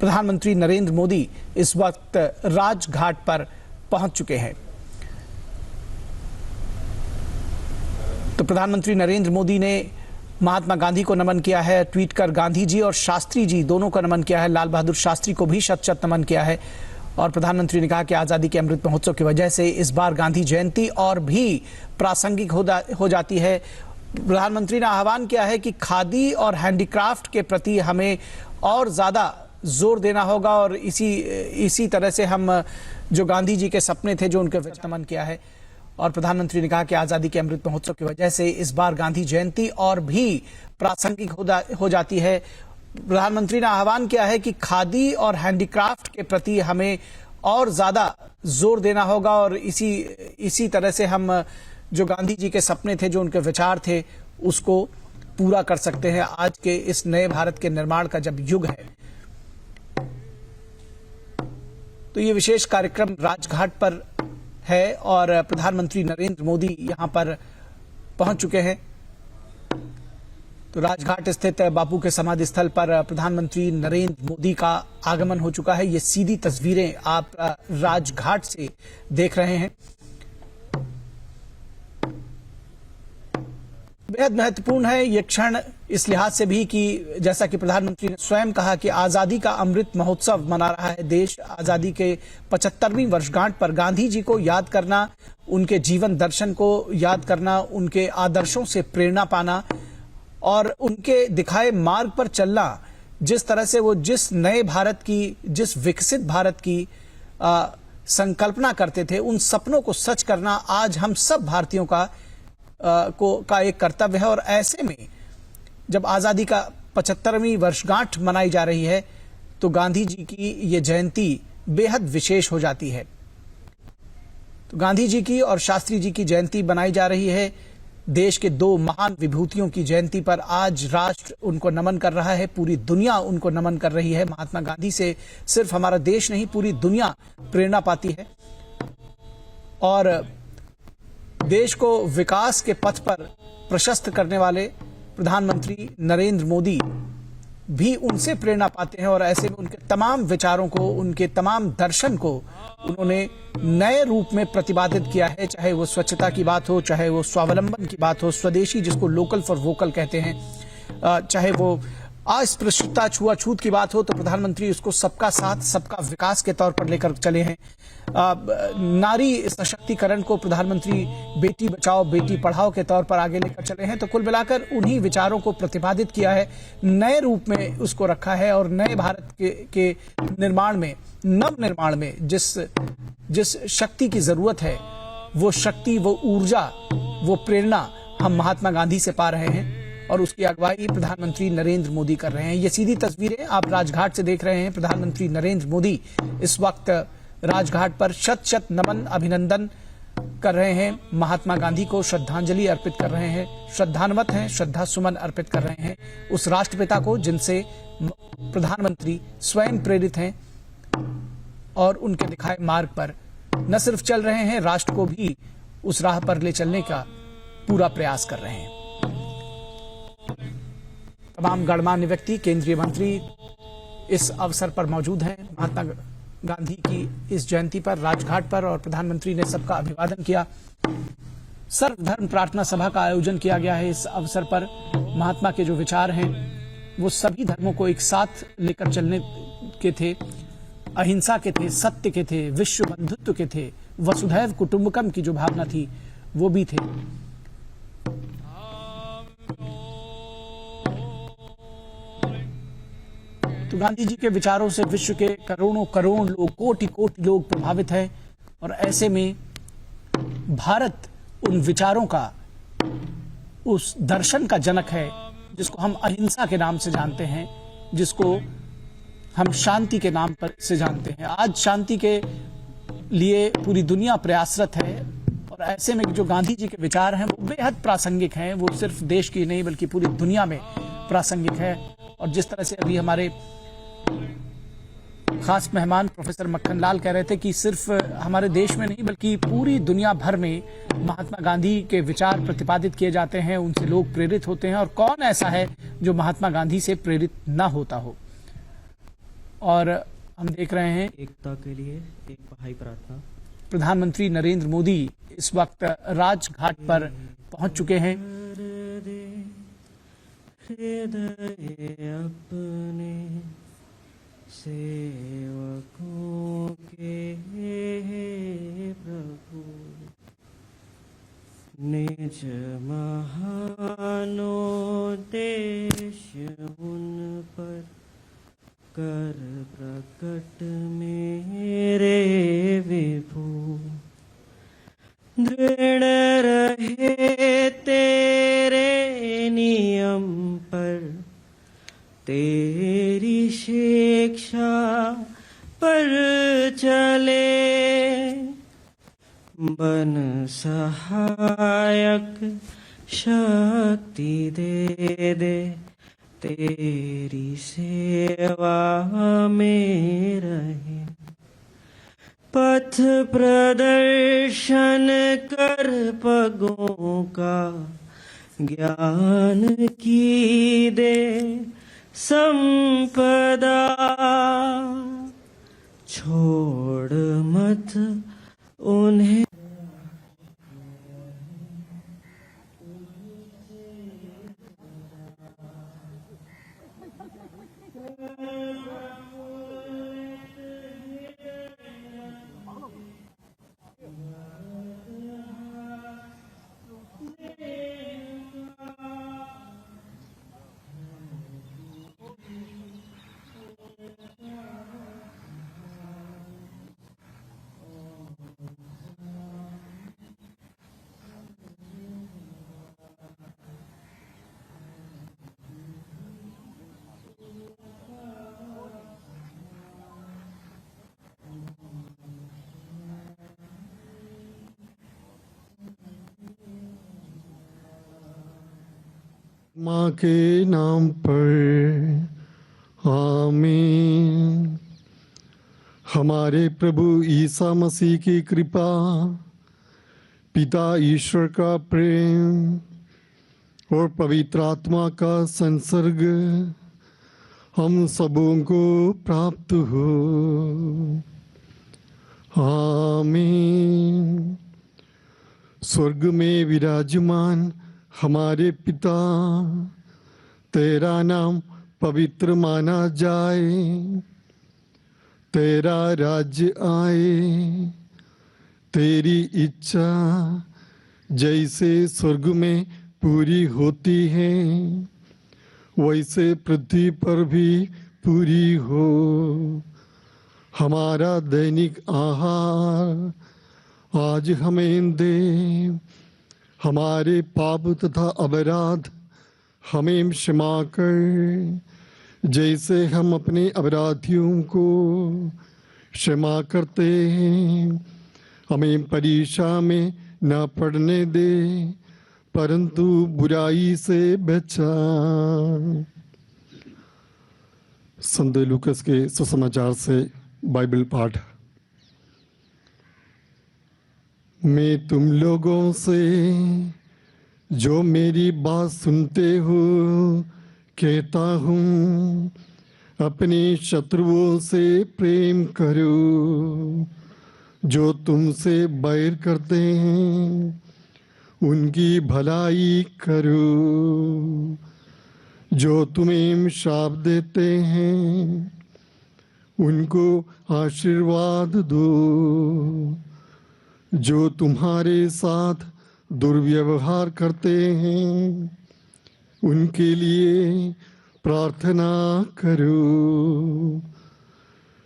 प्रधानमंत्री नरेंद्र मोदी इस वक्त राजघाट पर पहुंच चुके हैं। तो प्रधानमंत्री नरेंद्र मोदी ने महात्मा गांधी को नमन किया है, ट्वीट कर गांधी जी और शास्त्री जी दोनों को नमन किया है। लाल बहादुर शास्त्री को भी शत शत नमन किया है। और प्रधानमंत्री ने कहा कि आज़ादी के अमृत महोत्सव की वजह से इस बार गांधी जयंती और भी प्रासंगिक हो जाती है। प्रधानमंत्री ने आह्वान किया है कि खादी और हैंडीक्राफ्ट के प्रति हमें और ज़्यादा जोर देना होगा और इसी तरह से हम जो गांधी जी के सपने थे जो उनके नमन किया है। और प्रधानमंत्री ने कहा कि आज़ादी के अमृत महोत्सव की वजह से इस बार गांधी जयंती और भी प्रासंगिक हो जाती है। प्रधानमंत्री ने आह्वान किया है कि खादी और हैंडीक्राफ्ट के प्रति हमें और ज्यादा जोर देना होगा और इसी तरह से हम जो गांधी जी के सपने थे जो उनके विचार थे उसको पूरा कर सकते हैं आज के इस नए भारत के निर्माण का जब युग है। तो ये विशेष कार्यक्रम राजघाट पर है और प्रधानमंत्री नरेंद्र मोदी यहां पर पहुंच चुके हैं। तो राजघाट स्थित बापू के समाधि स्थल पर प्रधानमंत्री नरेंद्र मोदी का आगमन हो चुका है। ये सीधी तस्वीरें आप राजघाट से देख रहे हैं। बेहद महत्वपूर्ण है ये क्षण इस लिहाज से भी कि जैसा कि प्रधानमंत्री ने स्वयं कहा कि आजादी का अमृत महोत्सव मना रहा है देश। आजादी के 75वीं वर्षगांठ पर गांधी जी को याद करना, उनके जीवन दर्शन को याद करना, उनके आदर्शों से प्रेरणा पाना और उनके दिखाए मार्ग पर चलना, जिस तरह से वो जिस नए भारत की, जिस विकसित भारत की संकल्पना करते थे, उन सपनों को सच करना आज हम सब भारतीयों का एक कर्तव्य है। और ऐसे में जब आजादी का 75वीं वर्षगांठ मनाई जा रही है तो गांधी जी की ये जयंती बेहद विशेष हो जाती है। तो गांधी जी की और शास्त्री जी की जयंती बनाई जा रही है। देश के दो महान विभूतियों की जयंती पर आज राष्ट्र उनको नमन कर रहा है, पूरी दुनिया उनको नमन कर रही है। महात्मा गांधी से सिर्फ हमारा देश नहीं, पूरी दुनिया प्रेरणा पाती है और देश को विकास के पथ पर प्रशस्त करने वाले प्रधानमंत्री नरेंद्र मोदी भी उनसे प्रेरणा पाते हैं। और ऐसे में उनके तमाम विचारों को, उनके तमाम दर्शन को उन्होंने नए रूप में प्रतिपादित किया है। चाहे वो स्वच्छता की बात हो, चाहे वो स्वावलंबन की बात हो, स्वदेशी जिसको लोकल फॉर वोकल कहते हैं, चाहे वो अस्पृश्यता छुआछूत की बात हो तो प्रधानमंत्री उसको सबका साथ सबका विकास के तौर पर लेकर चले हैं। नारी सशक्तिकरण को प्रधानमंत्री बेटी बचाओ बेटी पढ़ाओ के तौर पर आगे लेकर चले हैं। तो कुल मिलाकर उन्हीं विचारों को प्रतिपादित किया है, नए रूप में उसको रखा है और नए भारत के निर्माण में, नव निर्माण में जिस शक्ति की जरूरत है वो शक्ति, वो ऊर्जा, वो प्रेरणा हम महात्मा गांधी से पा रहे हैं और उसकी अगुवाई प्रधानमंत्री नरेंद्र मोदी कर रहे हैं। ये सीधी तस्वीरें आप राजघाट से देख रहे हैं। प्रधानमंत्री नरेंद्र मोदी इस वक्त राजघाट पर शत शत नमन अभिनंदन कर रहे हैं, महात्मा गांधी को श्रद्धांजलि अर्पित कर रहे हैं, श्रद्धान्वित हैं, श्रद्धा सुमन अर्पित कर रहे हैं उस राष्ट्रपिता को जिनसे प्रधानमंत्री स्वयं प्रेरित हैं और उनके दिखाए मार्ग पर न सिर्फ चल रहे हैं, राष्ट्र को भी उस राह पर ले चलने का पूरा प्रयास कर रहे हैं। तमाम गणमान्य व्यक्ति, केंद्रीय मंत्री इस अवसर पर मौजूद हैं। महात्मा गांधी की इस जयंती पर राजघाट पर और प्रधानमंत्री ने सबका अभिवादन किया। सर्वधर्म प्रार्थना सभा का आयोजन किया गया है। इस अवसर पर महात्मा के जो विचार हैं वो सभी धर्मों को एक साथ लेकर चलने के थे, अहिंसा के थे, सत्य के थे, विश्व बंधुत्व के थे, वसुधैव कुटुंबकम की जो भावना थी वो भी थे। तो गांधी जी के विचारों से विश्व के करोड़ों करोड़ लोग, कोटि कोटि लोग प्रभावित हैं और ऐसे में भारत उन विचारों का, उस दर्शन का जनक है जिसको हम अहिंसा के नाम से जानते हैं, जिसको हम शांति के नाम पर से जानते हैं। आज शांति के लिए पूरी दुनिया प्रयासरत है और ऐसे में जो गांधी जी के विचार हैं वो बेहद प्रासंगिक हैं। वो सिर्फ देश की नहीं बल्कि पूरी दुनिया में प्रासंगिक है। और जिस तरह से अभी हमारे खास मेहमान प्रोफेसर मक्खन लाल कह रहे थे कि सिर्फ हमारे देश में नहीं बल्कि पूरी दुनिया भर में महात्मा गांधी के विचार प्रतिपादित किए जाते हैं, उनसे लोग प्रेरित होते हैं और कौन ऐसा है जो महात्मा गांधी से प्रेरित ना होता हो। और हम देख रहे हैं एकता के लिए एक बहाई प्रार्थना। प्रधानमंत्री नरेंद्र मोदी इस वक्त राजघाट पर पहुंच चुके हैं। हृदय अपने सेवकों के प्रभु, निज महानोद्देश्य उन पर कर प्रकट मेरे विभु। दृढ़ रहे तेरे नियम पर, तेरी शिक्षा पर चले। बन सहायक शक्ति दे दे, तेरी सेवा में रहे। पथ प्रदर्शन कर पगों का, ज्ञान की दे संपदा। छोड़ मत उन्हें माँ के नाम पर आमीन। हमारे प्रभु ईसा मसीह की कृपा, पिता ईश्वर का प्रेम और पवित्र आत्मा का संसर्ग हम सबों को प्राप्त हो। आमीन। स्वर्ग में विराजमान हमारे पिता, तेरा नाम पवित्र माना जाए। तेरा राज्य आए, तेरी इच्छा जैसे स्वर्ग में पूरी होती है, वैसे पृथ्वी पर भी पूरी हो। हमारा दैनिक आहार आज हमें दे। हमारे पाप तथा अपराध हमें क्षमा कर, जैसे हम अपने अपराधियों को क्षमा करते हैं। हमें परीक्षा में न पड़ने दे, परंतु बुराई से बचा। संत लूकास के सुसमाचार से बाइबल पाठ। मैं तुम लोगों से जो मेरी बात सुनते हो कहता हूँ, अपने शत्रुओं से प्रेम करो। जो तुमसे बैर करते हैं उनकी भलाई करो। जो तुम्हें श्राप देते हैं उनको आशीर्वाद दो। जो तुम्हारे साथ दुर्व्यवहार करते हैं उनके लिए प्रार्थना करो।